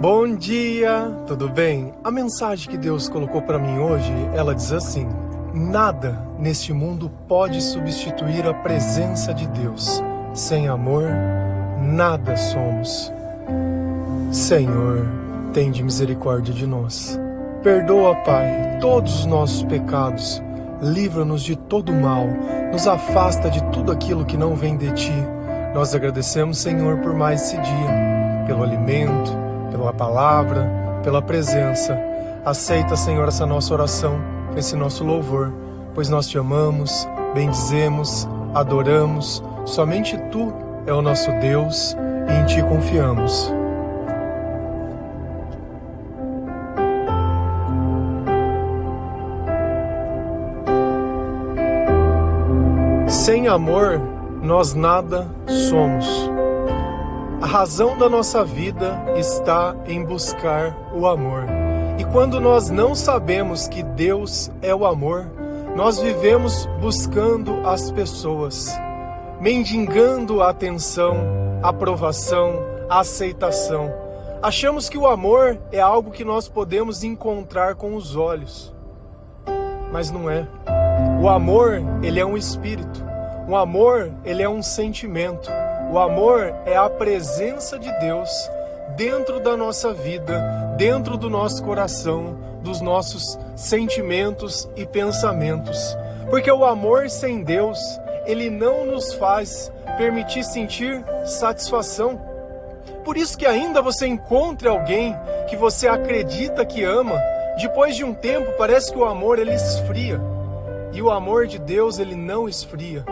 Bom dia, tudo bem? A mensagem que Deus colocou para mim hoje, ela diz assim: nada neste mundo pode substituir a presença de Deus. Sem amor, nada somos. Senhor, tende misericórdia de nós. Perdoa, Pai, todos os nossos pecados. Livra-nos de todo mal. Nos afasta de tudo aquilo que não vem de Ti. Nós agradecemos, Senhor, por mais esse dia, pelo alimento, pela palavra, pela presença. Aceita, Senhor, essa nossa oração, esse nosso louvor, pois nós Te amamos, bendizemos, adoramos. Somente Tu é o nosso Deus e em Ti confiamos. Sem amor, nós nada somos. A razão da nossa vida está em buscar o amor. E quando nós não sabemos que Deus é o amor, nós vivemos buscando as pessoas, mendigando a atenção, a aprovação, a aceitação. Achamos que o amor é algo que nós podemos encontrar com os olhos, mas não é. O amor, ele é um espírito. O amor, ele é um sentimento. O amor é a presença de Deus dentro da nossa vida, dentro do nosso coração, dos nossos sentimentos e pensamentos. Porque o amor sem Deus, ele não nos faz permitir sentir satisfação. Por isso que ainda você encontre alguém que você acredita que ama, depois de um tempo parece que o amor ele esfria. E o amor de Deus ele não esfria.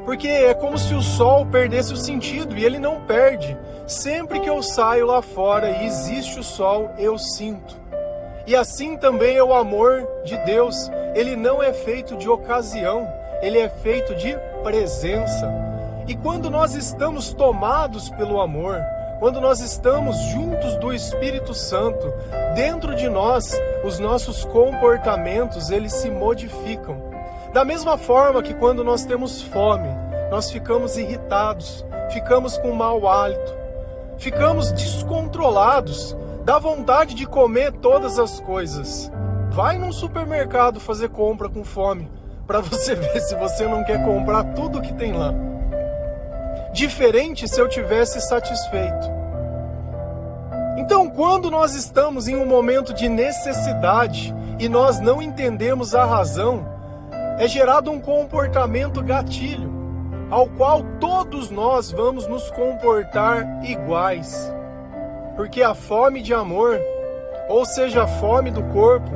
Porque é como se o sol perdesse o sentido, e ele não perde. Sempre que eu saio lá fora e existe o sol, eu sinto. E assim também é o amor de Deus. Ele não é feito de ocasião, ele é feito de presença. E quando nós estamos tomados pelo amor, quando nós estamos juntos do Espírito Santo, dentro de nós, os nossos comportamentos, eles se modificam. Da mesma forma que quando nós temos fome, nós ficamos irritados, ficamos com mau hálito, ficamos descontrolados, dá vontade de comer todas as coisas. Vai num supermercado fazer compra com fome, para você ver se você não quer comprar tudo que tem lá. Diferente se eu tivesse satisfeito. Então, quando nós estamos em um momento de necessidade e nós não entendemos a razão, é gerado um comportamento gatilho, ao qual todos nós vamos nos comportar iguais. Porque a fome de amor, ou seja, a fome do corpo,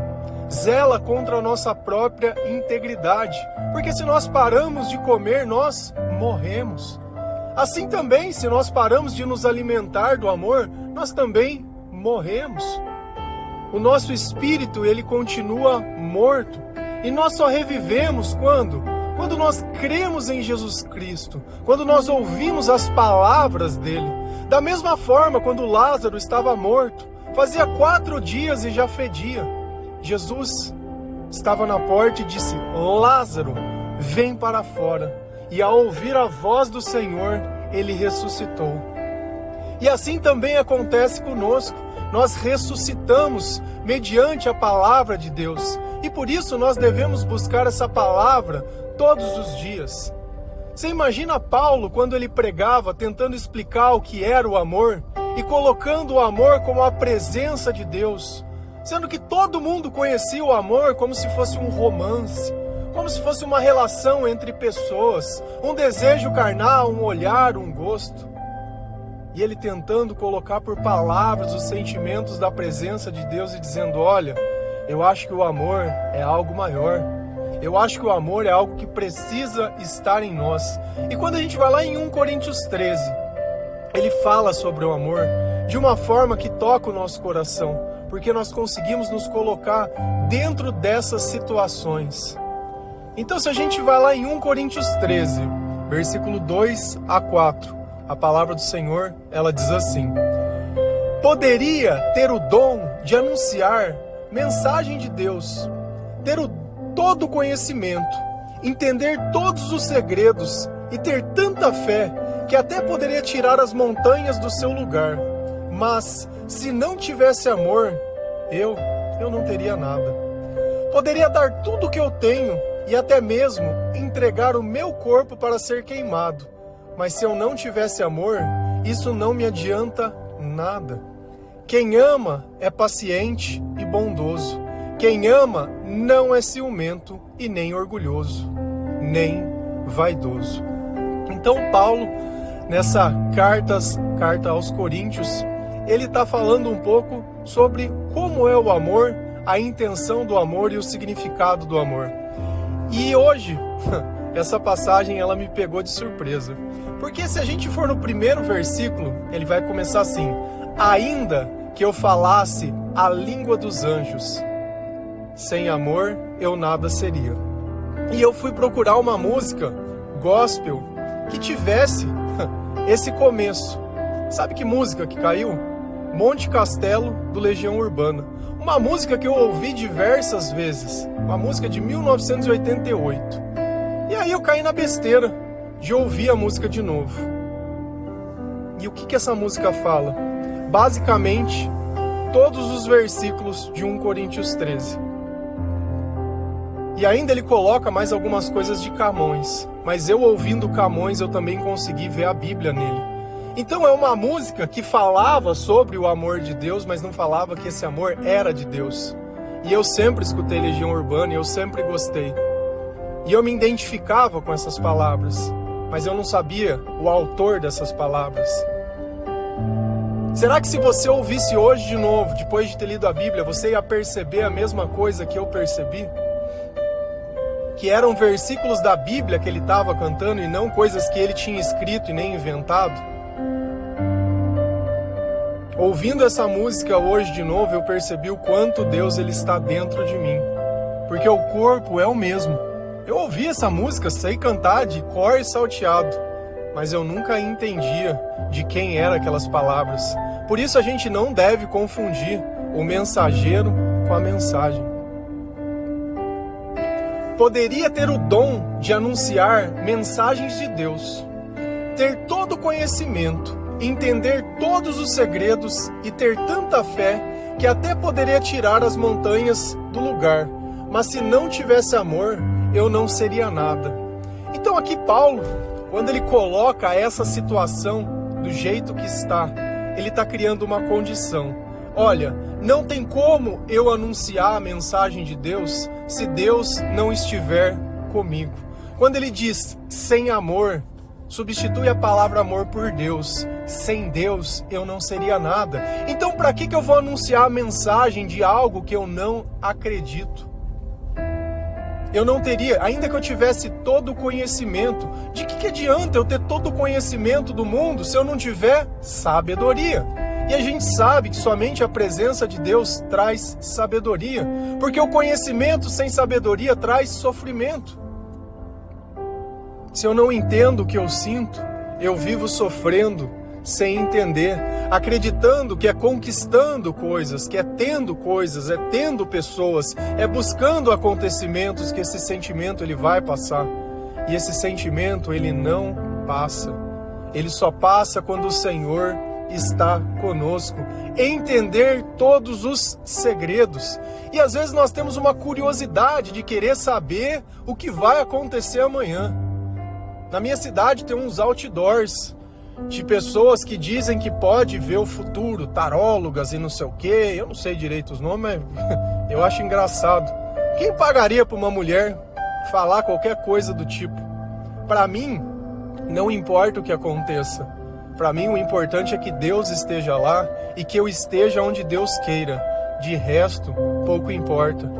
zela contra a nossa própria integridade. Porque se nós paramos de comer, nós morremos. Assim também, se nós paramos de nos alimentar do amor, nós também morremos. O nosso espírito, ele continua morto. E nós só revivemos quando nós cremos em Jesus Cristo, quando nós ouvimos as palavras dele. Da mesma forma, quando Lázaro estava morto, fazia 4 dias e já fedia. Jesus estava na porta e disse: Lázaro, vem para fora. E ao ouvir a voz do Senhor, ele ressuscitou. E assim também acontece conosco. Nós ressuscitamos mediante a palavra de Deus. E por isso nós devemos buscar essa palavra todos os dias. Você imagina Paulo quando ele pregava, tentando explicar o que era o amor e colocando o amor como a presença de Deus, sendo que todo mundo conhecia o amor como se fosse um romance, como se fosse uma relação entre pessoas, um desejo carnal, um olhar, um gosto. E ele tentando colocar por palavras os sentimentos da presença de Deus e dizendo: olha, eu acho que o amor é algo maior. Eu acho que o amor é algo que precisa estar em nós. E quando a gente vai lá em 1 Coríntios 13, ele fala sobre o amor de uma forma que toca o nosso coração, porque nós conseguimos nos colocar dentro dessas situações. Então, se a gente vai lá em 1 Coríntios 13, versículo 2 a 4, a palavra do Senhor, ela diz assim: poderia ter o dom de anunciar mensagem de Deus, ter todo o conhecimento, entender todos os segredos e ter tanta fé que até poderia tirar as montanhas do seu lugar. Mas se não tivesse amor, eu não teria nada. Poderia dar tudo o que eu tenho e até mesmo entregar o meu corpo para ser queimado. Mas se eu não tivesse amor, isso não me adianta nada. Quem ama é paciente e bondoso. Quem ama não é ciumento e nem orgulhoso, nem vaidoso. Então Paulo, nessa carta aos Coríntios, ele está falando um pouco sobre como é o amor, a intenção do amor e o significado do amor. E hoje, essa passagem ela me pegou de surpresa. Porque se a gente for no primeiro versículo, ele vai começar assim: ainda que eu falasse a língua dos anjos, sem amor eu nada seria. E eu fui procurar uma música gospel que tivesse esse começo. Sabe que música que caiu? Monte Castelo, do Legião Urbana. Uma música que eu ouvi diversas vezes. Uma música de 1988. E aí eu caí na besteira de ouvir a música de novo. E o que essa música fala? Basicamente, todos os versículos de 1 Coríntios 13. E ainda ele coloca mais algumas coisas de Camões. Mas eu ouvindo Camões, eu também consegui ver a Bíblia nele. Então é uma música que falava sobre o amor de Deus, mas não falava que esse amor era de Deus. E eu sempre escutei Legião Urbana e eu sempre gostei. E eu me identificava com essas palavras, mas eu não sabia o autor dessas palavras. Será que se você ouvisse hoje de novo, depois de ter lido a Bíblia, você ia perceber a mesma coisa que eu percebi? Que eram versículos da Bíblia que ele estava cantando e não coisas que ele tinha escrito e nem inventado? Ouvindo essa música hoje de novo, eu percebi o quanto Deus ele está dentro de mim. Porque o corpo é o mesmo. Eu ouvi essa música, sei cantar de cor e salteado, mas eu nunca entendia de quem eram aquelas palavras. Por isso a gente não deve confundir o mensageiro com a mensagem. Poderia ter o dom de anunciar mensagens de Deus, ter todo o conhecimento, entender todos os segredos e ter tanta fé que até poderia tirar as montanhas do lugar, mas se não tivesse amor, eu não seria nada. Então aqui Paulo, quando ele coloca essa situação do jeito que está, ele está criando uma condição. Olha, não tem como eu anunciar a mensagem de Deus se Deus não estiver comigo. Quando ele diz sem amor, substitui a palavra amor por Deus. Sem Deus eu não seria nada. Então para que eu vou anunciar a mensagem de algo que eu não acredito? Eu não teria, ainda que eu tivesse todo o conhecimento. De que adianta eu ter todo o conhecimento do mundo se eu não tiver sabedoria? E a gente sabe que somente a presença de Deus traz sabedoria, porque o conhecimento sem sabedoria traz sofrimento. Se eu não entendo o que eu sinto, eu vivo sofrendo sem entender, acreditando que é conquistando coisas, que é tendo coisas, é tendo pessoas, é buscando acontecimentos que esse sentimento ele vai passar. E esse sentimento ele não passa. Ele só passa quando o Senhor está conosco. Entender todos os segredos. E às vezes nós temos uma curiosidade de querer saber o que vai acontecer amanhã. Na minha cidade tem uns outdoors de pessoas que dizem que pode ver o futuro, tarólogas e não sei o que. Eu não sei direito os nomes, mas eu acho engraçado. Quem pagaria para uma mulher falar qualquer coisa do tipo? Para mim, não importa o que aconteça. Para mim, o importante é que Deus esteja lá e que eu esteja onde Deus queira. De resto, pouco importa.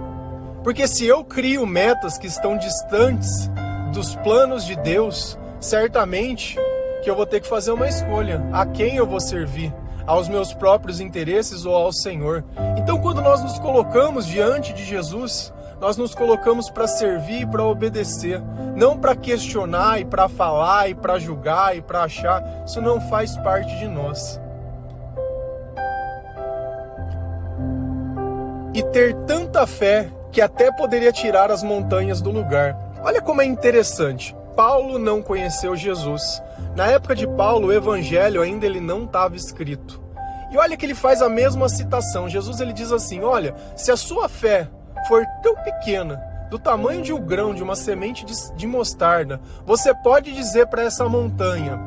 Porque se eu crio metas que estão distantes dos planos de Deus, certamente que eu vou ter que fazer uma escolha. A quem eu vou servir? Aos meus próprios interesses ou ao Senhor? Então, quando nós nos colocamos diante de Jesus, nós nos colocamos para servir e para obedecer, não para questionar e para falar e para julgar e para achar. Isso não faz parte de nós. E ter tanta fé que até poderia tirar as montanhas do lugar. Olha como é interessante. Paulo não conheceu Jesus. Na época de Paulo, o evangelho ainda ele não estava escrito. E olha que ele faz a mesma citação. Jesus ele diz assim, olha, se a sua fé for tão pequena, do tamanho de um grão de uma semente de mostarda, você pode dizer para essa montanha,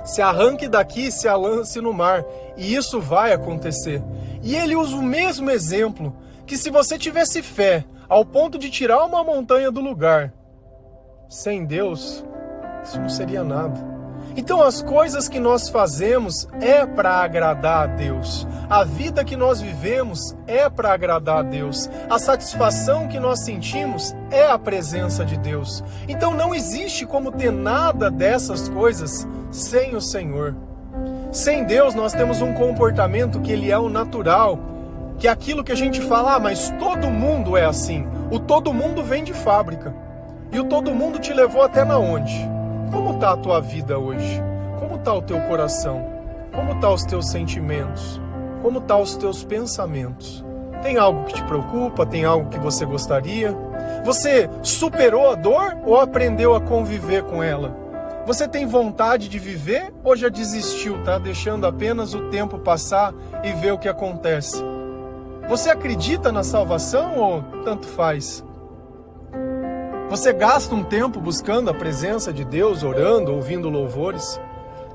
se arranque daqui, se lance no mar, e isso vai acontecer. E ele usa o mesmo exemplo, que se você tivesse fé ao ponto de tirar uma montanha do lugar, sem Deus, isso não seria nada. Então as coisas que nós fazemos é para agradar a Deus. A vida que nós vivemos é para agradar a Deus. A satisfação que nós sentimos é a presença de Deus. Então não existe como ter nada dessas coisas sem o Senhor. Sem Deus nós temos um comportamento que ele é o natural, que é aquilo que a gente fala, mas todo mundo é assim. O todo mundo vem de fábrica. E o todo mundo te levou até na onde? Como está a tua vida hoje? Como está o teu coração? Como estão os teus sentimentos? Como estão os teus pensamentos? Tem algo que te preocupa? Tem algo que você gostaria? Você superou a dor ou aprendeu a conviver com ela? Você tem vontade de viver ou já desistiu, tá? Deixando apenas o tempo passar e ver o que acontece? Você acredita na salvação ou tanto faz? Você gasta um tempo buscando a presença de Deus, orando, ouvindo louvores?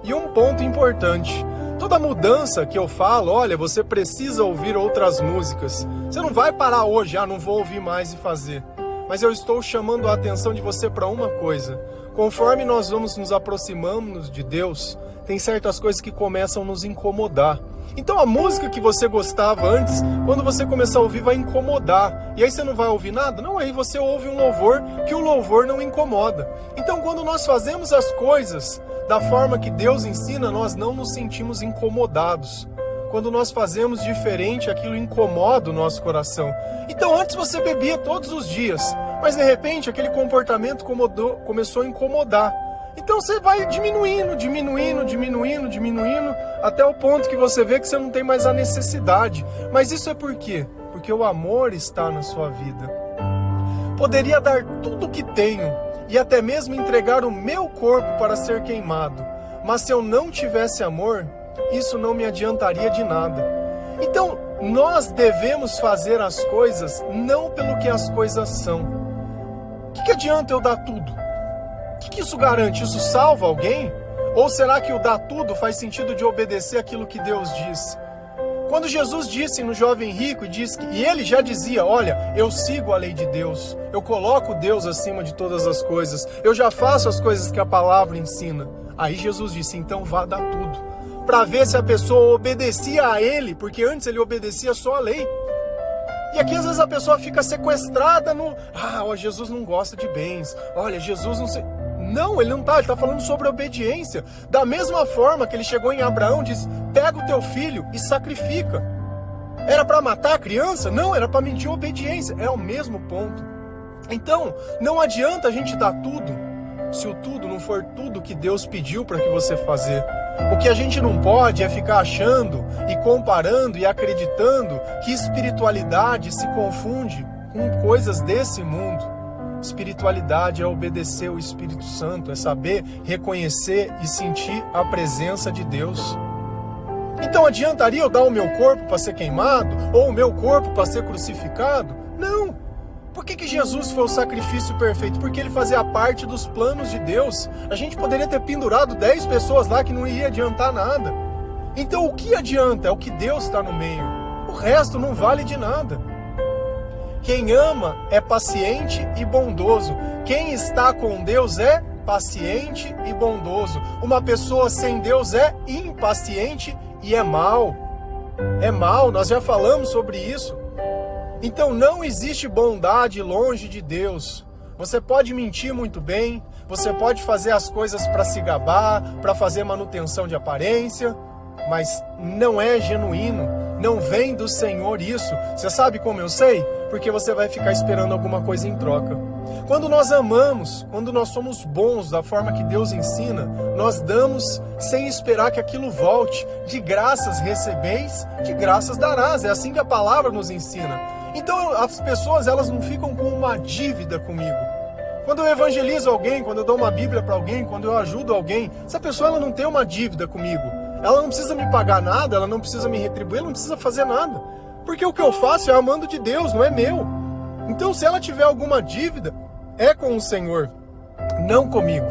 E um ponto importante, toda mudança que eu falo, olha, você precisa ouvir outras músicas. Você não vai parar hoje, não vou ouvir mais e fazer. Mas eu estou chamando a atenção de você para uma coisa. Conforme nós vamos nos aproximando de Deus, tem certas coisas que começam a nos incomodar. Então a música que você gostava antes, quando você começar a ouvir, vai incomodar. E aí você não vai ouvir nada? Não, aí você ouve um louvor, que o louvor não incomoda. Então quando nós fazemos as coisas da forma que Deus ensina, nós não nos sentimos incomodados. Quando nós fazemos diferente, aquilo incomoda o nosso coração. Então antes você bebia todos os dias, mas de repente aquele comportamento começou a incomodar. Então você vai diminuindo, até o ponto que você vê que você não tem mais a necessidade. Mas isso é por quê? Porque o amor está na sua vida. Poderia dar tudo o que tenho e até mesmo entregar o meu corpo para ser queimado. Mas se eu não tivesse amor, isso não me adiantaria de nada. Então, nós devemos fazer as coisas não pelo que as coisas são. O que adianta eu dar tudo? O que isso garante? Isso salva alguém? Ou será que o dar tudo faz sentido de obedecer aquilo que Deus diz? Quando Jesus disse no jovem rico, e ele já dizia, olha, eu sigo a lei de Deus, eu coloco Deus acima de todas as coisas, eu já faço as coisas que a palavra ensina. Aí Jesus disse, então vá dar tudo, para ver se a pessoa obedecia a ele, porque antes ele obedecia só a lei. E aqui às vezes a pessoa fica sequestrada no, Jesus não gosta de bens, olha, Jesus não sei... Não, ele está falando sobre obediência. Da mesma forma que ele chegou em Abraão, diz, pega o teu filho e sacrifica. Era para matar a criança? Não, era para medir obediência. É o mesmo ponto. Então, não adianta a gente dar tudo, se o tudo não for tudo que Deus pediu para que você fazer. O que a gente não pode é ficar achando e comparando e acreditando que espiritualidade se confunde com coisas desse mundo. Espiritualidade é obedecer o Espírito Santo, é saber reconhecer e sentir a presença de Deus. Então adiantaria eu dar o meu corpo para ser queimado? Ou o meu corpo para ser crucificado? Não! Por que Jesus foi o sacrifício perfeito? Porque ele fazia parte dos planos de Deus. A gente poderia ter pendurado 10 pessoas lá que não ia adiantar nada. Então o que adianta? É o que Deus está no meio. O resto não vale de nada. Quem ama é paciente e bondoso. Quem está com Deus é paciente e bondoso. Uma pessoa sem Deus é impaciente e é mau. É mau, nós já falamos sobre isso. Então não existe bondade longe de Deus. Você pode mentir muito bem, você pode fazer as coisas para se gabar, para fazer manutenção de aparência, mas não é genuíno, não vem do Senhor isso. Você sabe como eu sei? Porque você vai ficar esperando alguma coisa em troca. Quando nós amamos, quando nós somos bons da forma que Deus ensina, nós damos sem esperar que aquilo volte. De graças recebeis, de graças darás. É assim que a palavra nos ensina. Então as pessoas, elas não ficam com uma dívida comigo. Quando eu evangelizo alguém, quando eu dou uma Bíblia para alguém, quando eu ajudo alguém, essa pessoa ela não tem uma dívida comigo. Ela não precisa me pagar nada, ela não precisa me retribuir, ela não precisa fazer nada. Porque o que eu faço é amando de Deus, não é meu. Então, se ela tiver alguma dívida, é com o Senhor, não comigo.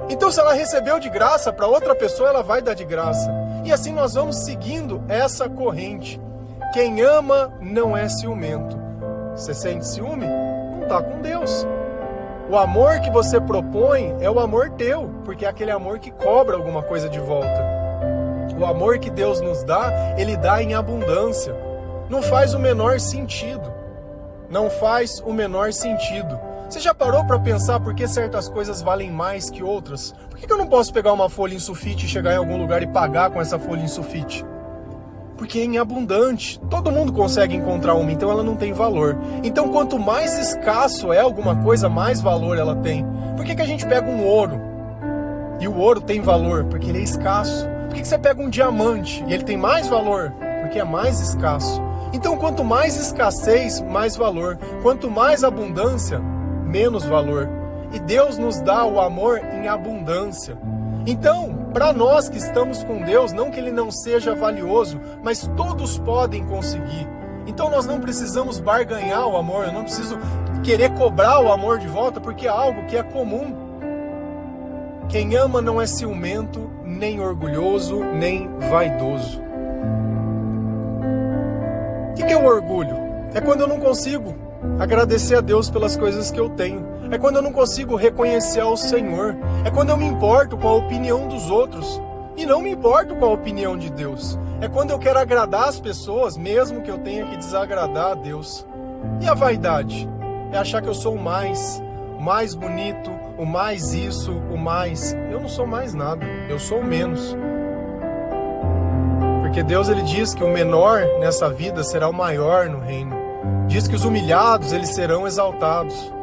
Então, se ela recebeu de graça para outra pessoa, ela vai dar de graça. E assim nós vamos seguindo essa corrente. Quem ama não é ciumento. Você sente ciúme? Não está com Deus. O amor que você propõe é o amor teu, porque é aquele amor que cobra alguma coisa de volta. O amor que Deus nos dá, Ele dá em abundância. Não faz o menor sentido. Não faz o menor sentido. Você já parou para pensar por que certas coisas valem mais que outras? Por que eu não posso pegar uma folha em sulfite e chegar em algum lugar e pagar com essa folha em sulfite? Porque é em abundante. Todo mundo consegue encontrar uma, então ela não tem valor. Então quanto mais escasso é alguma coisa, mais valor ela tem. Por que a gente pega um ouro? E o ouro tem valor? Porque ele é escasso. Por que você pega um diamante e ele tem mais valor? Porque é mais escasso. Então quanto mais escassez, mais valor. Quanto mais abundância, menos valor. E Deus nos dá o amor em abundância. Então, para nós que estamos com Deus, não que Ele não seja valioso, mas todos podem conseguir. Então nós não precisamos barganhar o amor, eu não preciso querer cobrar o amor de volta, porque é algo que é comum. Quem ama não é ciumento, nem orgulhoso, nem vaidoso. O que é o orgulho? É quando eu não consigo agradecer a Deus pelas coisas que eu tenho. É quando eu não consigo reconhecer ao Senhor. É quando eu me importo com a opinião dos outros e não me importo com a opinião de Deus. É quando eu quero agradar as pessoas, mesmo que eu tenha que desagradar a Deus. E a vaidade? É achar que eu sou o mais bonito, o mais isso, o mais... Eu não sou mais nada, eu sou o menos. Porque Deus, Ele diz que o menor nessa vida será o maior no reino. Diz que os humilhados, eles serão exaltados.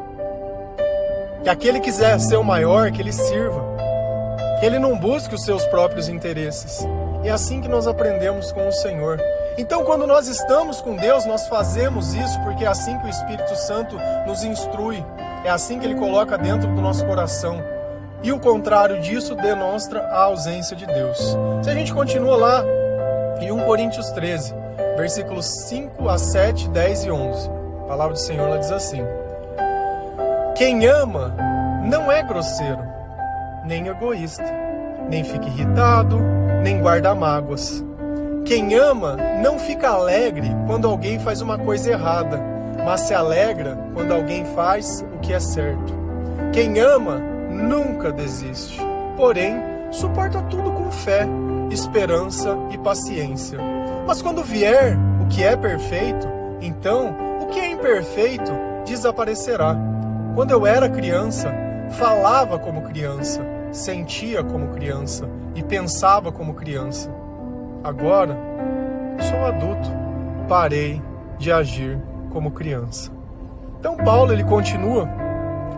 Que aquele que quiser ser o maior, que ele sirva. Que ele não busque os seus próprios interesses. E é assim que nós aprendemos com o Senhor. Então, quando nós estamos com Deus, nós fazemos isso porque é assim que o Espírito Santo nos instrui. É assim que Ele coloca dentro do nosso coração. E o contrário disso demonstra a ausência de Deus. Se a gente continua lá em 1 Coríntios 13, versículos 5 a 7, 10 e 11. A palavra do Senhor ela diz assim: quem ama não é grosseiro, nem egoísta, nem fica irritado, nem guarda mágoas. Quem ama não fica alegre quando alguém faz uma coisa errada, mas se alegra quando alguém faz o que é certo. Quem ama nunca desiste, porém suporta tudo com fé, esperança e paciência. Mas quando vier o que é perfeito, então o que é imperfeito desaparecerá. Quando eu era criança, falava como criança, sentia como criança e pensava como criança. Agora, sou adulto, parei de agir como criança. Então Paulo ele continua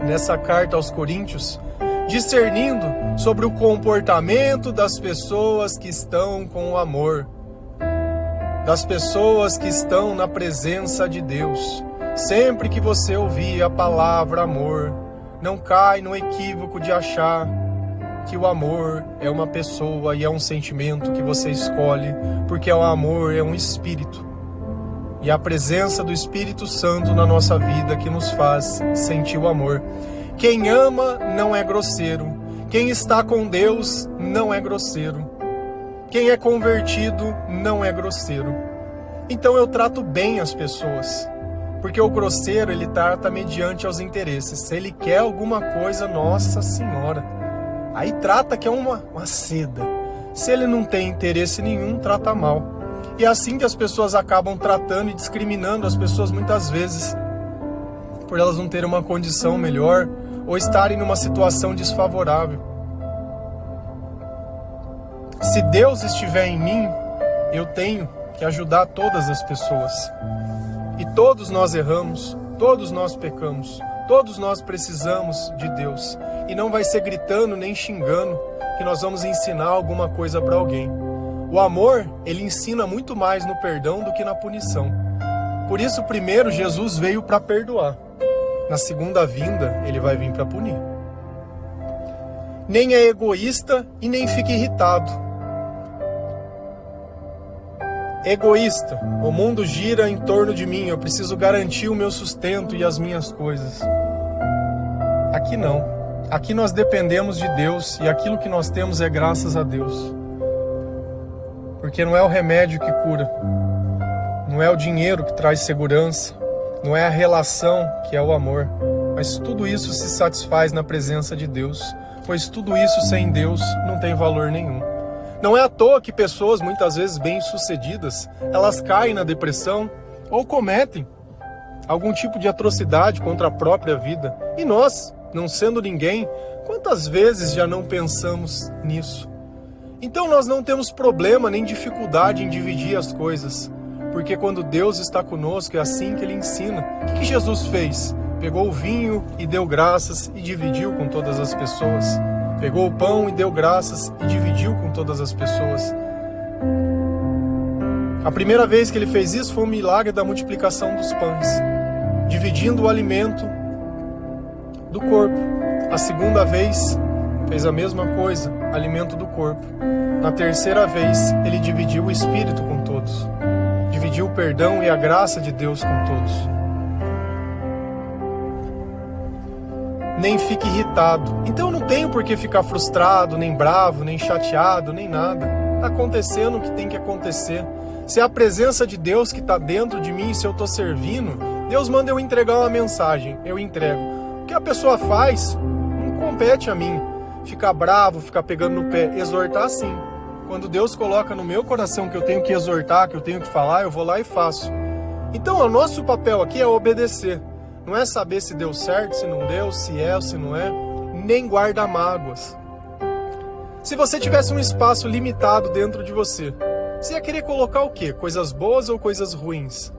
nessa carta aos Coríntios, discernindo sobre o comportamento das pessoas que estão com o amor, das pessoas que estão na presença de Deus. Sempre que você ouvir a palavra amor, não cai no equívoco de achar que o amor é uma pessoa e é um sentimento que você escolhe, porque o amor é um espírito. E a presença do Espírito Santo na nossa vida que nos faz sentir o amor. Quem ama não é grosseiro. Quem está com Deus não é grosseiro. Quem é convertido não é grosseiro. Então eu trato bem as pessoas. Porque o grosseiro, ele trata mediante aos interesses. Se ele quer alguma coisa, Nossa Senhora, aí trata que é uma seda. Se ele não tem interesse nenhum, trata mal. E é assim que as pessoas acabam tratando e discriminando as pessoas muitas vezes, por elas não terem uma condição melhor ou estarem numa situação desfavorável. Se Deus estiver em mim, eu tenho que ajudar todas as pessoas. E todos nós erramos, todos nós pecamos, todos nós precisamos de Deus. E não vai ser gritando nem xingando que nós vamos ensinar alguma coisa para alguém. O amor, ele ensina muito mais no perdão do que na punição. Por isso, primeiro, Jesus veio para perdoar. Na segunda vinda, ele vai vir para punir. Nem é egoísta e nem fica irritado. egoísta. O mundo gira em torno de mim, eu preciso garantir o meu sustento e as minhas coisas. Aqui não. Aqui nós dependemos de Deus e aquilo que nós temos é graças a Deus. Porque não é o remédio que cura, não é o dinheiro que traz segurança, não é a relação que é o amor, mas tudo isso se satisfaz na presença de Deus, pois tudo isso sem Deus não tem valor nenhum. Não é à toa que pessoas muitas vezes bem-sucedidas, elas caem na depressão ou cometem algum tipo de atrocidade contra a própria vida. E nós, não sendo ninguém, quantas vezes já não pensamos nisso? Então nós não temos problema nem dificuldade em dividir as coisas, porque quando Deus está conosco é assim que Ele ensina. O que Jesus fez? Pegou o vinho e deu graças e dividiu com todas as pessoas. Pegou o pão e deu graças e dividiu com todas as pessoas. A primeira vez que Ele fez isso foi o milagre da multiplicação dos pães, dividindo o alimento do corpo. A segunda vez fez a mesma coisa, alimento do corpo. Na terceira vez, Ele dividiu o Espírito com todos. Dividiu o perdão e a graça de Deus com todos. Nem fique irritado. Então eu não tenho por que ficar frustrado, nem bravo, nem chateado, nem nada. Está acontecendo o que tem que acontecer. Se é a presença de Deus que está dentro de mim, se eu estou servindo, Deus manda eu entregar uma mensagem, eu entrego. O que a pessoa faz não compete a mim. Ficar bravo, ficar pegando no pé, exortar sim. Quando Deus coloca no meu coração que eu tenho que exortar, que eu tenho que falar, eu vou lá e faço. Então o nosso papel aqui é obedecer. Não é saber se deu certo, se não deu, se é ou se não é, nem guardar mágoas. Se você tivesse um espaço limitado dentro de você, você ia querer colocar o quê? Coisas boas ou coisas ruins?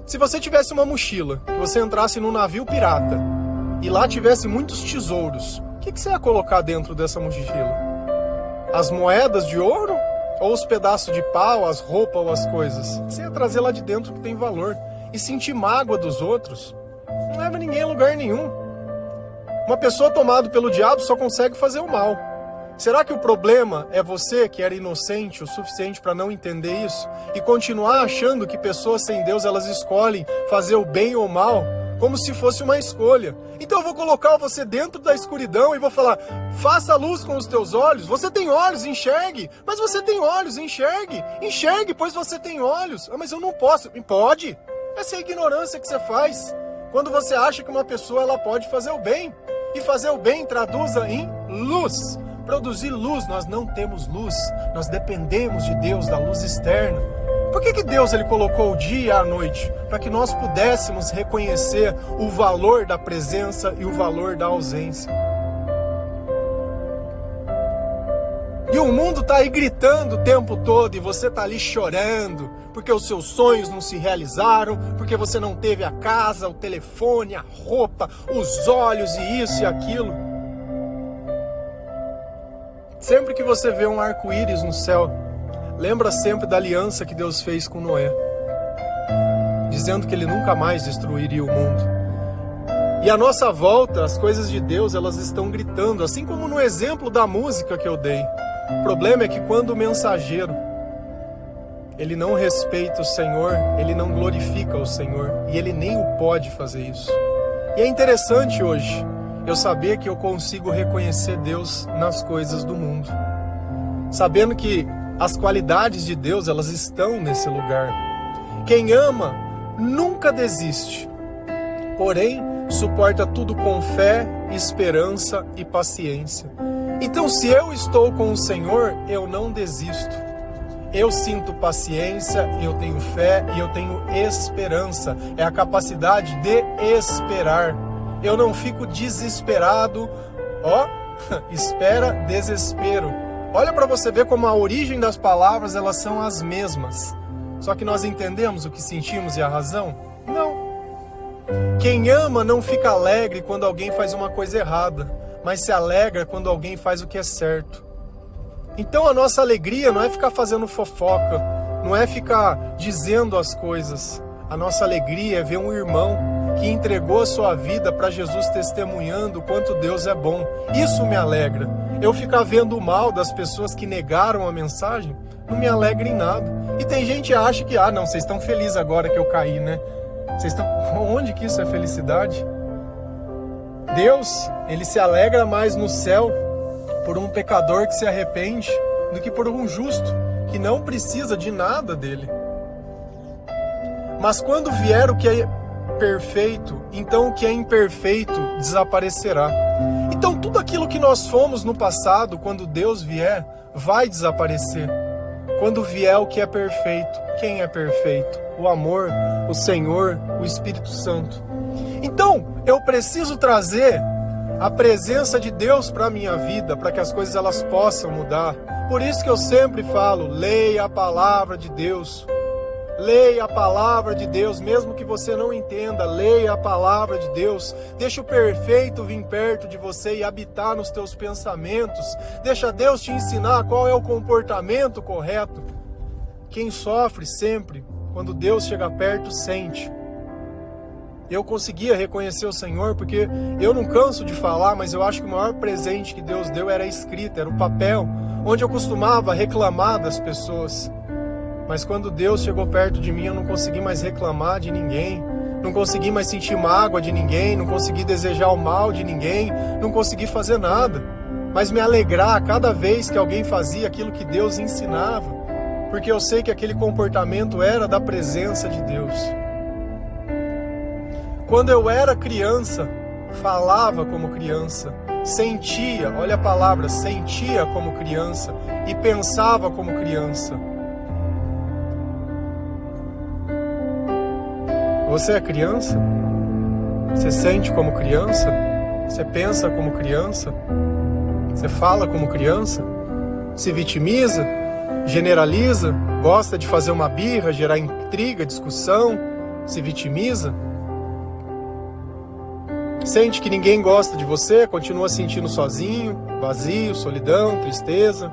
Se você tivesse uma mochila, que você entrasse num navio pirata, e lá tivesse muitos tesouros, o que você ia colocar dentro dessa mochila? As moedas de ouro? Ou os pedaços de pau, as roupas ou as coisas? Você ia trazer lá de dentro que tem valor. E sentir mágoa dos outros não leva ninguém a lugar nenhum. Uma pessoa tomada pelo diabo só consegue fazer o mal. Será que o problema é você que era inocente o suficiente para não entender isso e continuar achando que pessoas sem Deus elas escolhem fazer o bem ou o mal como se fosse uma escolha? Então eu vou colocar você dentro da escuridão e vou falar: faça luz com os teus olhos. Você tem olhos, enxergue. Mas você tem olhos, enxergue. Enxergue, pois você tem olhos. Ah, mas eu não posso. Pode. Essa é a ignorância que você faz quando você acha que uma pessoa ela pode fazer o bem. E fazer o bem traduza em luz. Produzir luz. Nós não temos luz. Nós dependemos de Deus, da luz externa. Por que Deus ele colocou o dia e a noite? Para que nós pudéssemos reconhecer o valor da presença e o valor da ausência. E o mundo está aí gritando o tempo todo e você está ali chorando porque os seus sonhos não se realizaram, porque você não teve a casa, o telefone, a roupa, os olhos e isso e aquilo. Sempre que você vê um arco-íris no céu, lembra sempre da aliança que Deus fez com Noé, dizendo que Ele nunca mais destruiria o mundo. E à nossa volta, as coisas de Deus, elas estão gritando, assim como no exemplo da música que eu dei. O problema é que quando o mensageiro, ele não respeita o Senhor, ele não glorifica o Senhor, e ele nem o pode fazer isso. E é interessante hoje, eu saber que eu consigo reconhecer Deus nas coisas do mundo. Sabendo que as qualidades de Deus, elas estão nesse lugar. Quem ama nunca desiste, porém suporta tudo com fé, esperança e paciência. Então, se eu estou com o Senhor, eu não desisto. Eu sinto paciência, eu tenho fé e eu tenho esperança. É a capacidade de esperar. Eu não fico desesperado. Espera, desespero. Olha para você ver como a origem das palavras, elas são as mesmas. Só que nós entendemos o que sentimos e a razão? Não. Quem ama não fica alegre quando alguém faz uma coisa errada, mas se alegra quando alguém faz o que é certo. Então a nossa alegria não é ficar fazendo fofoca, não é ficar dizendo as coisas. A nossa alegria é ver um irmão que entregou a sua vida para Jesus testemunhando o quanto Deus é bom. Isso me alegra. eu ficar vendo o mal das pessoas que negaram a mensagem, não me alegra em nada. E tem gente que acha que, não, vocês estão felizes agora que eu caí, né? Vocês estão... Onde que isso é felicidade? Deus, ele se alegra mais no céu por um pecador que se arrepende do que por um justo que não precisa de nada dele. Mas quando vier o que é perfeito, então o que é imperfeito desaparecerá. Então tudo aquilo que nós fomos no passado, quando Deus vier, vai desaparecer. Quando vier o que é perfeito, quem é perfeito? O amor, o Senhor, o Espírito Santo. Então, eu preciso trazer a presença de Deus para a minha vida, para que as coisas elas possam mudar. Por isso que eu sempre falo, leia a palavra de Deus. Leia a palavra de Deus, mesmo que você não entenda, leia a palavra de Deus. Deixa o perfeito vir perto de você e habitar nos teus pensamentos. Deixa Deus te ensinar qual é o comportamento correto. Quem sofre sempre, quando Deus chega perto, sente. Eu conseguia reconhecer o Senhor porque eu não canso de falar, mas eu acho que o maior presente que Deus deu era a escrita, era o papel, onde eu costumava reclamar das pessoas. Mas quando Deus chegou perto de mim, eu não consegui mais reclamar de ninguém, não consegui mais sentir mágoa de ninguém, não consegui desejar o mal de ninguém, não consegui fazer nada, mas me alegrar a cada vez que alguém fazia aquilo que Deus ensinava, porque eu sei que aquele comportamento era da presença de Deus. Quando eu era criança, falava como criança, sentia, olha a palavra, sentia como criança e pensava como criança. Você é criança? Você sente como criança? Você pensa como criança? Você fala como criança? Se vitimiza? Generaliza? Gosta de fazer uma birra, gerar intriga, discussão? Se vitimiza? Sente que ninguém gosta de você? Continua sentindo sozinho, vazio, solidão, tristeza?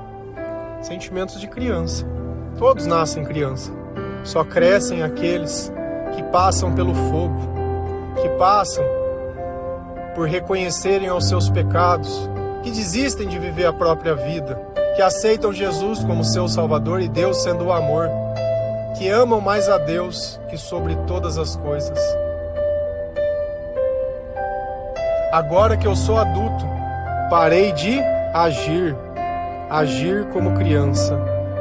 Sentimentos de criança. Todos nascem criança. Só crescem aqueles que passam pelo fogo, que passam por reconhecerem os seus pecados, que desistem de viver a própria vida, que aceitam Jesus como seu Salvador e Deus sendo o amor, que amam mais a Deus que sobre todas as coisas. Agora que eu sou adulto, parei de agir como criança.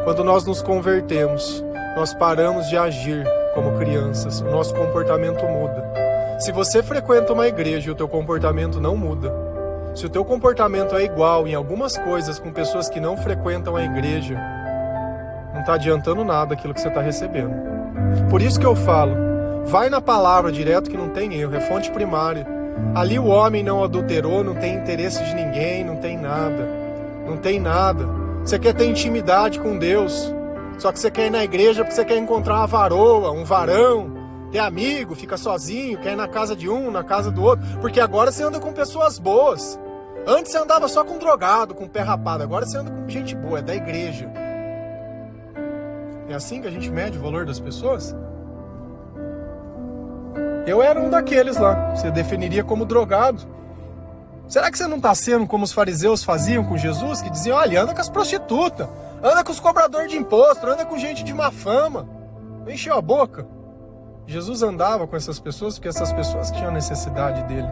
Quando nós nos convertemos, nós paramos de agir como crianças, o nosso comportamento muda. Se você frequenta uma igreja e o teu comportamento não muda, se o teu comportamento é igual em algumas coisas com pessoas que não frequentam a igreja, não está adiantando nada aquilo que você está recebendo. Por isso que eu falo, vai na palavra direto que não tem erro, é fonte primária. Ali o homem não adulterou, não tem interesse de ninguém, não tem nada. Não tem nada. Você quer ter intimidade com Deus, só que você quer ir na igreja porque você quer encontrar uma varoa, um varão, ter amigo, fica sozinho, quer ir na casa de um, na casa do outro, porque agora você anda com pessoas boas. Antes você andava só com drogado, com pé rapado, agora você anda com gente boa, é da igreja. É assim que a gente mede o valor das pessoas? Eu era um daqueles lá, você definiria como drogado. Será que você não está sendo como os fariseus faziam com Jesus, que diziam, olha, anda com as prostitutas, anda com os cobradores de imposto, anda com gente de má fama, não encheu a boca? Jesus andava com essas pessoas porque essas pessoas tinham necessidade dele.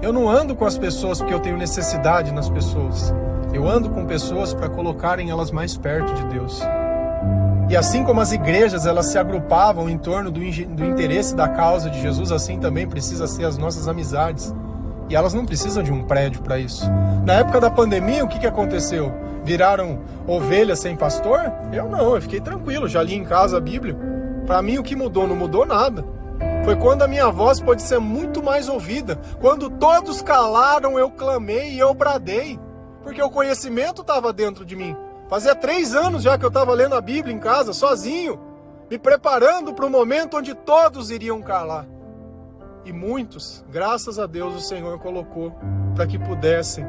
Eu não ando com as pessoas porque eu tenho necessidade nas pessoas. Eu ando com pessoas para colocarem elas mais perto de Deus. E assim como as igrejas elas se agrupavam em torno do interesse da causa de Jesus, assim também precisa ser as nossas amizades. E elas não precisam de um prédio para isso. Na época da pandemia, o que aconteceu? Viraram ovelhas sem pastor? Eu não, eu fiquei tranquilo, já li em casa a Bíblia. Para mim o que mudou? Não mudou nada. Foi quando a minha voz pôde ser muito mais ouvida. Quando todos calaram, eu clamei e eu bradei. Porque o conhecimento estava dentro de mim. Fazia 3 anos já que eu estava lendo a Bíblia em casa, sozinho. Me preparando para o momento onde todos iriam calar. E muitos, graças a Deus, o Senhor colocou para que pudessem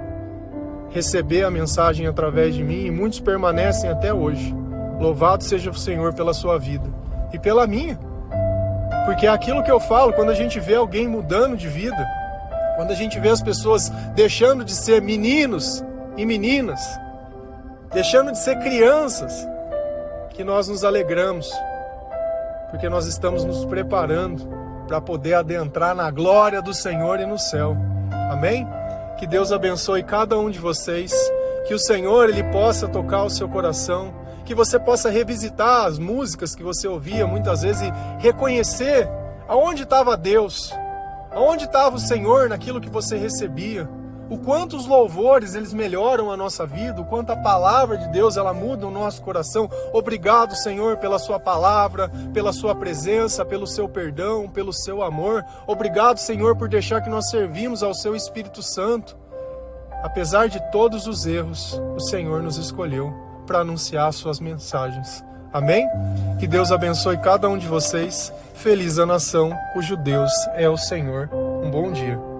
receber a mensagem através de mim. E muitos permanecem até hoje. Louvado seja o Senhor pela sua vida. E pela minha. Porque é aquilo que eu falo, quando a gente vê alguém mudando de vida, quando a gente vê as pessoas deixando de ser meninos e meninas, deixando de ser crianças, que nós nos alegramos, porque nós estamos nos preparando para poder adentrar na glória do Senhor e no céu. Amém? Que Deus abençoe cada um de vocês, que o Senhor Ele possa tocar o seu coração, que você possa revisitar as músicas que você ouvia muitas vezes e reconhecer aonde estava Deus, aonde estava o Senhor naquilo que você recebia. O quanto os louvores, eles melhoram a nossa vida, o quanto a palavra de Deus, ela muda o nosso coração. Obrigado, Senhor, pela sua palavra, pela sua presença, pelo seu perdão, pelo seu amor. Obrigado, Senhor, por deixar que nós servimos ao seu Espírito Santo. Apesar de todos os erros, o Senhor nos escolheu para anunciar suas mensagens. Amém? Que Deus abençoe cada um de vocês. Feliz a nação cujo Deus é o Senhor. Um bom dia.